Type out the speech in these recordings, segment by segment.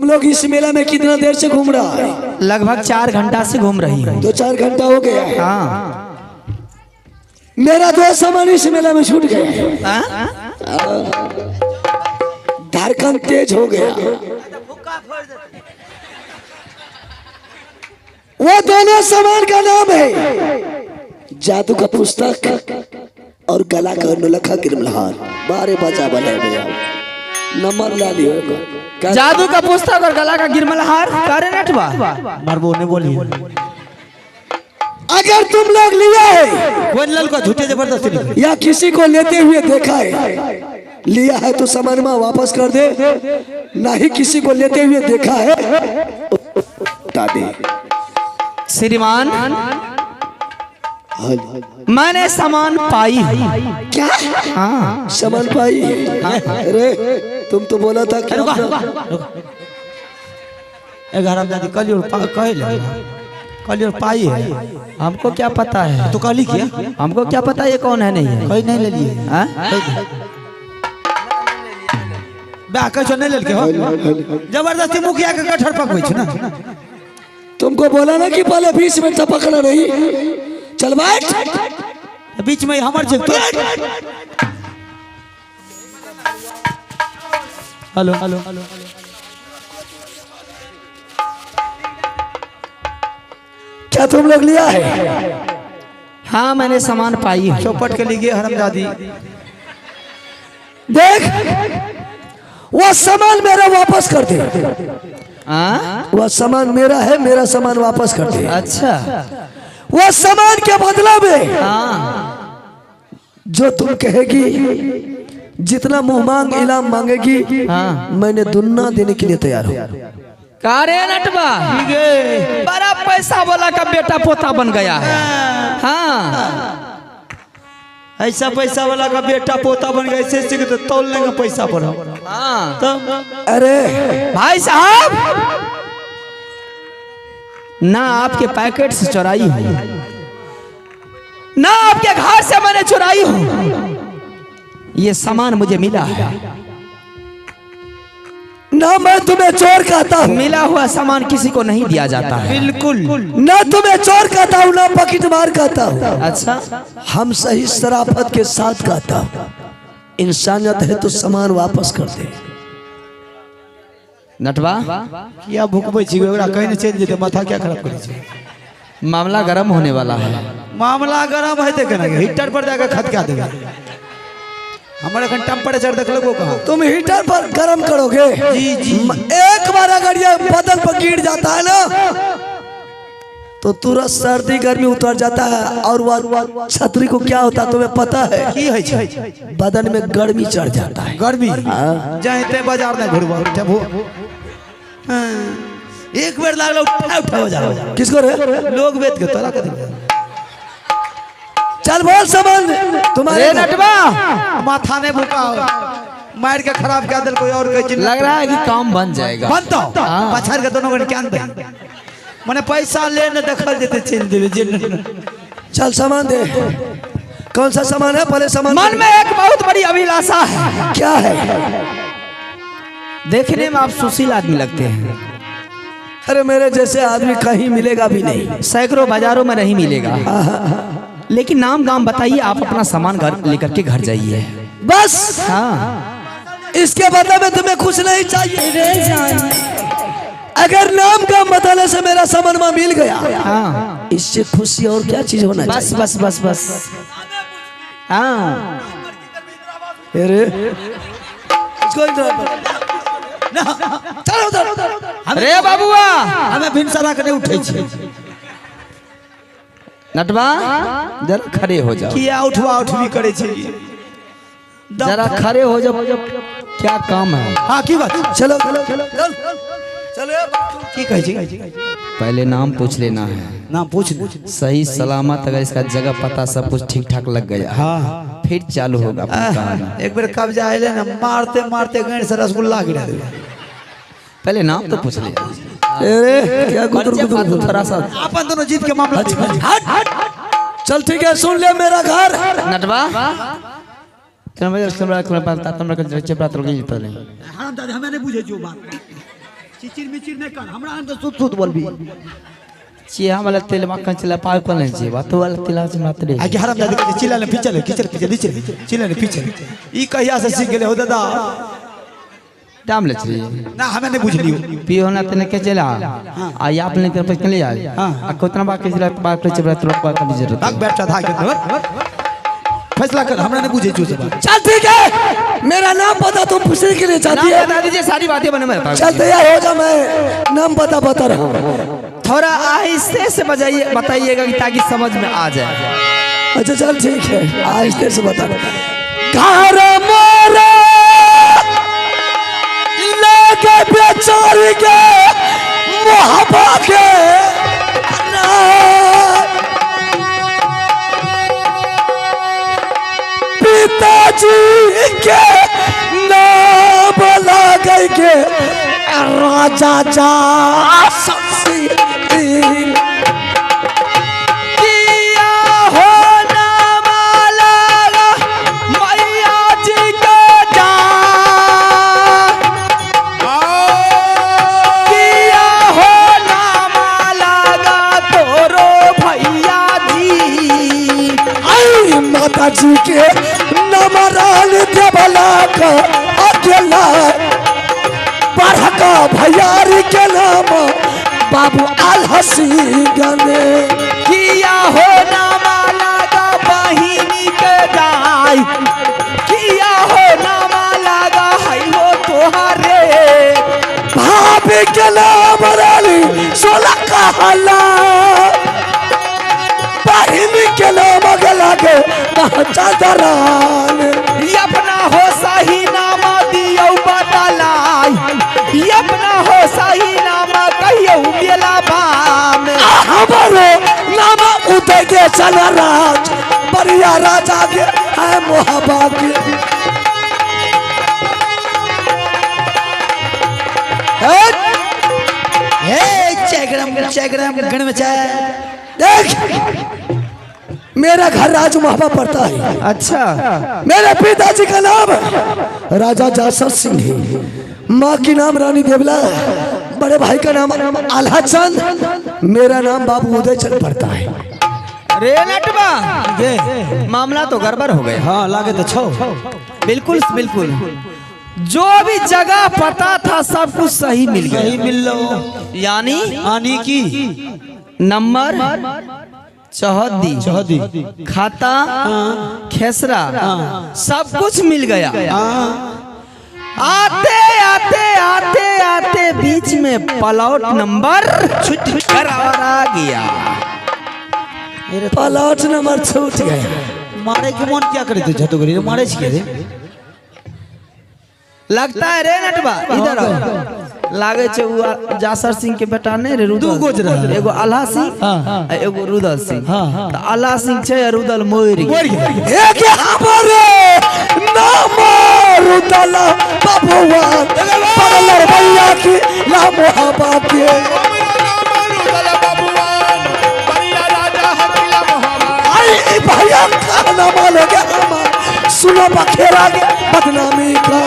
लोग इस मेला में कितना देर से घूम रहा है? लगभग 4 घंटा से घूम रही हूँ। 2-4 घंटा हो गया है। हाँ। मेरा 2 सामान इस मेला में छूट गया। धड़कन तेज हो गया। वो दोनों सामान का नाम है जादू का पुस्तक और गला का नौलखा गिरमलहार। बारे बजा बने भैया, नंबर ला लियो। जादू का पुस्तक और गला का गिरमलहार करे नटवा मरबो ने बोली। अगर तुम लोग लिया है वो लल को झूठे जबरदस्ती या किसी को लेते हुए देखा है, लिया है तो सामान में वापस कर दे, नहीं किसी को लेते हुए देखा है उठा दे। श्रीमान मैंने सामान पाई। क्या? हाँ सामान पाई? अरे तुम तो बोला था कि 11 कल पाई है। हमको क्या पता है? तो काली किया हमको क्या पता ये कौन है नहीं है? कोई नहीं ले लिए। हाँ? नहीं ले के हो जबरदस्ती मुखिया के कठर पकबै छ ना। तुमको बोला ना कि पहले 20 मिनट तक पकड़ा नहीं। चल बैठ बीच में हमर छै। हेलो हेलो क्या तुम लोग लिया है? हाँ मैंने सामान पाई है। चौपट के लिए हरमजादी देख वो सामान मेरा वापस कर दे। वह सामान मेरा है, मेरा सामान वापस कर दे। अच्छा वह सामान के बदला में जो तुम कहेगी, जितना मुंह मांग इनाम मांगेगी, मैंने दुन्ना देने के लिए तैयार हूँ। कारे नटवा बड़ा पैसा वाला का बेटा पोता बन गया है। हाँ ऐसा पैसा वाला का बेटा पोता बन गया, ऐसे तो तोल लेंगे पैसा पर। हाँ तो अरे भाई साहब ना आपके पैकेट से चुराई हूँ, ना आपके घर से मैंने चुराई हूँ। ये सामान मुझे मिला है। ना मैं तुम्हें चोर कहता हूँ। मिला हुआ सामान किसी को नहीं दिया जाता है। बिल्कुल ना तुम्हें चोर कहता हूँ, ना पॉकेटमार कहता हूँ। अच्छा हम सही शराफत के साथ कहता हूँ, इंसानियत है तो सामान वापस कर दे। नटवा क्या भूखबै छी ओकरा कहीं न चल जेते, माथा क्या खराब करे छी। मामला गर्म होने वाला है। मामला गरम है केना हीटर पर जाकर खतका देगा। हमारे अखन टेम्परेचर देख लो कहाँ। तुम हीटर पर गर्म करोगे? जी जी। एक बार अगर ये बदन पर गिर जाता है ना तो तुरंत सर्दी गर्मी उतर जाता है। और वह छतरी को क्या होता है तुम्हें पता है? की है छै? बदन में गर्मी चढ़ जाता है। गर्मी जाते बाजार में घुरबा एक बेर लागलो उठा जा। किसको रे? लोग बेच के तोरा कथी। चल बोल सामान तुम्हारे। नटवा माथा ने भूखा मार के खराब कर दिल कोई और के। लग रहा है कि काम बन जाएगा। बनता पछाड़ के दोनों क्या मैंने पैसा लेने देखल देते चल देवे। चल सामान दे। कौन सा सामान है? पहले सामान। मन में एक बहुत बड़ी अभिलाषा है। क्या है? देखने में आप सुशील आदमी लगते हैं। अरे मेरे जैसे आदमी कहीं मिलेगा भी नहीं, सैकड़ों बाजारों में नहीं मिलेगा। लेकिन नाम गाम बताइए, आप अपना सामान घर लेकर के घर जाइए बस। हाँ इसके बदले में तुम्हें कुछ नहीं चाहिए। अगर नाम गाम बताने से मेरा सामान में मिल गया, हाँ इससे खुशी और क्या चीज होना बस चाहिए? बस बस बस। हाँ अरे चलो अरे बाबुआ हमें भिनसरा के नहीं उठे छी। नटवा जरा खड़े हो जाओ। किया उठवा उठवी करे छी। जरा खड़े हो जाओ, क्या काम है? हाँ की बात। चलो चलो चलो चलो। की कहे छी? पहले नाम पूछ लेना है। नाम पूछ सही सलामत अगर इसका जगह पता सब कुछ ठीक ठाक लग गया, हाँ फिर चालू होगा अपनी कहानी। एक बार कब्जा आए ना मारते मारते गैंड से रसगुल्ला गिरा देवे। पहले नाम तो पूछ ले। अरे क्या गुदर थोड़ा सा अपन दोनों जीत के मामला। चल ठीक है, सुन ले मेरा घर। नटवा हमें नहीं बुझे जो बात चिचिर मिचिर नहीं कर हमरा अंदर सुत सुत बोलबी चिया वाला तेल मक्खन चला पार कर नहीं चाहिए बात वाला तेल से मत रे आगे हराम दादी के चिल्ला ने पीछे ले किचर पीछे नीचे चिल्ला ने पीछे ई कहिया से सीख गेले हो दादा टाइम ले चाहिए ना हमें नहीं बुझलियो पियो ना तने के चला आ आप ने तेरे पे ले जाए आ कितना बाकी चला बात चला तो बात करनी जरूरत भाग बैठा था के फैसला कर हमरा नहीं बुझे चूस बात चल ठीक है, मेरा नाम पता तुम पूछने के लिए चाहती है? बता दीजिए सारी बातें बने मैं चल तैयार हो जा, मैं नाम पता बता रहा हूँ। थोड़ा आहिस्ते से बताइएगा कि ताकि समझ में आ जाए। अच्छा चल ठीक है, आहिस्ते से बता। घर मोरा लेके बेचारी के मोहब्बा के पिताजी के नाम लगा के राजा जा ससी किया हो नाम लगा मैया जी का जा किया हो नाम लगा तोरो भैया जी आई माता जी के नमरान देवला का अकेला पढ़का भैयारी के नाम बाबू अलहसी गने किया हो नाम लगा बहिनी के जाय किया हो नाम लगा है हो तोहारे भाभी के नाम रानी सोला कहला बहिनी के नाम गला के चादरान अपना हो सही नाम दियो बतलाई अपना हो सही नाम कहियो मेला बाम हमारे नाम उदय के चला राज बढ़िया राजा के है मोहब्बा के गण में चाय देख मेरा घर राज मोहब्बा पड़ता है। अच्छा मेरे पिताजी का नाम राजा जासर सिंह है, माँ की नाम रानी देवला, बड़े भाई का नाम आल्हा चंद, मेरा नाम बाबू उदय चंद पड़ता है। रे नटवा मामला तो गड़बड़ हो गया। हाँ लागे तो छो बिल्कुल बिल्कुल जो भी जगह पता था सब कुछ सही मिल गया। सही मिल लो यानी आनी की नंबर चौहदी खाता खेसरा सब कुछ मिल गया। आते आते आते आते बीच में प्लॉट नंबर छूट कर आ गया। प्लॉट नंबर छूट गया। मारे के मन क्या करे तो झटो करी मारे छिए रे लगता है रे नटवा इधर आओ। लागे छे जासर सिंह के बेटा ने रे रुदल, दू गोज रहा एगो आल्हा सिंह आ एगो रुदल सिंह। त आल्हा सिंह छे आ रुदल मोर गया। एक हमारे नाम रुदल बाबूआ पगलर भैया की ला मोहब्बा के आई भैया का नाम लगे सुनो बखेरा के बदनामी का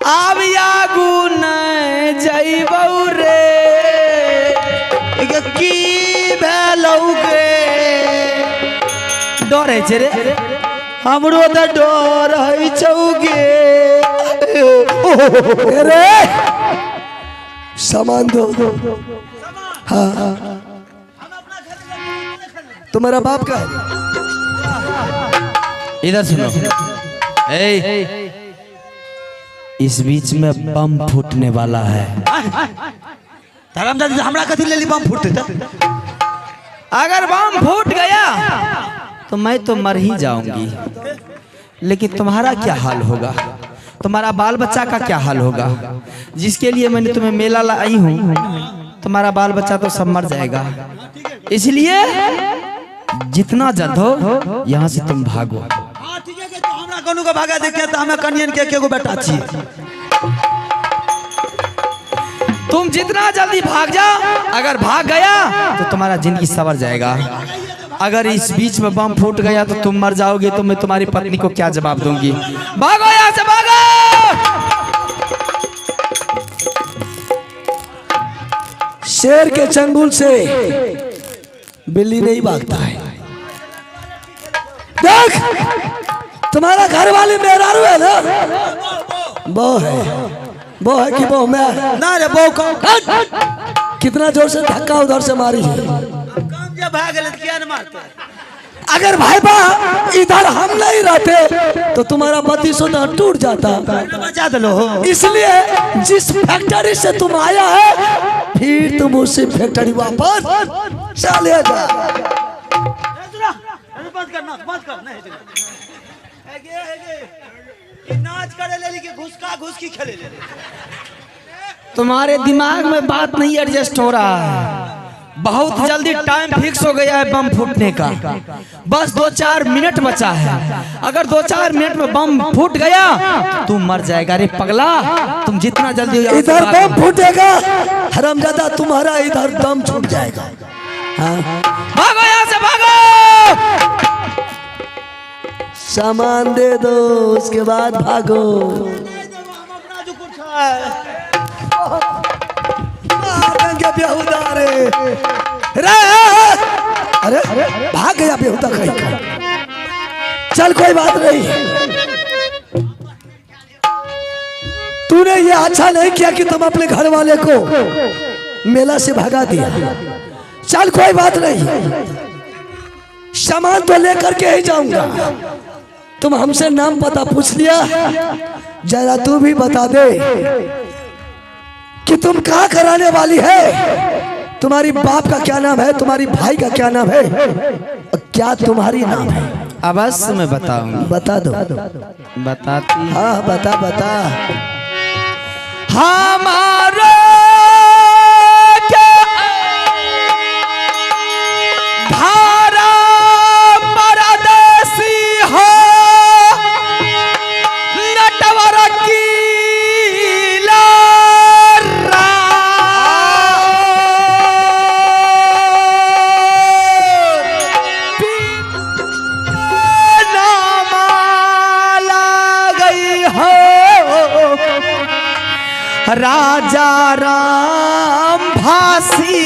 अब यागू नहीं जइबौ रे की भेलौ गे डरे छे रे हमरो त डर है छौगे रे सामान दो। हाँ तुम्हारा बाप का है? इधर सुनो ए इस बीच में बम फूटने वाला है। धर्मदास हमरा कथि लेली बम फूटते त अगर बम फूट गया तो मैं तो मर ही जाऊंगी, लेकिन तुम्हारा क्या हाल होगा, तुम्हारा बाल बच्चा का क्या हाल होगा। जिसके लिए मैंने तुम्हें मेला लाई हूँ तुम्हारा बाल बच्चा तो सब मर जाएगा। इसलिए जितना जल्द हो यहाँ से तुम भागो। हां ठीक है तो हमरा कोनो का भागा देखे त हमरा कनियन के एगो बेटा छी। तुम जितना जल्दी भाग जाओ, अगर भाग गया तो तुम्हारा जिंदगी सवर जाएगा। अगर इस बीच में बम फूट गया तो तुम मर जाओगे, तो मैं तुम्हारी पत्नी को क्या जवाब दूंगी? भागो यहाँ से, भागो। शेर के चंगुल से बिल्ली नहीं भागता है। देख, तुम्हारा घर वाले मेहरारू है ना, वो है कि वो मैं ना रे वो कौन कितना जोर से धक्का उधर से मारी है। काम जब भाग गए तो क्या न मारते? अगर भाई बा इधर हम नहीं रहते तो तुम्हारा 32 टूट जाता। बचा दो। इसलिए जिस फैक्ट्री से तुम आया है फिर तुम उसी फैक्ट्री वापस चले जा। मत कर नहीं नाच करे ले कि घुस की खेले ले। तुम्हारे दिमाग में बात नहीं एडजस्ट हो रहा है। बहुत जल्दी टाइम फिक्स हो गया है बम फूटने का। बस 2-4 मिनट बचा है। अगर 2-4 मिनट में बम फूट गया तू मर जाएगा रे पगला। तुम जितना जल्दी इधर बम फूटेगा हरामजादा, तुम्हारा इधर दम छूट जाएगा। भागो यहाँ से, भागो। सामान दे दो उसके बाद भागो। बेहुदा रे, अरे भाग गया बेहुदा कहीं का। चल कोई बात नहीं, तूने ये अच्छा नहीं किया कि तुम अपने घर वाले को मेला से भगा दिया। चल कोई बात नहीं, सामान तो लेकर के ही जाऊंगा। तुम हमसे नाम पता पूछ लिया, जरा तू भी बता दे कि तुम कहाँ कराने वाली है। तुम्हारी बाप का क्या नाम है, तुम्हारी भाई का क्या नाम है, क्या तुम्हारी नाम है? अवश्य मैं बताऊंगा। बता दो। बताती। हाँ बता बता। हमारे धारा परदेसी हो नटवर की राजा राम भासी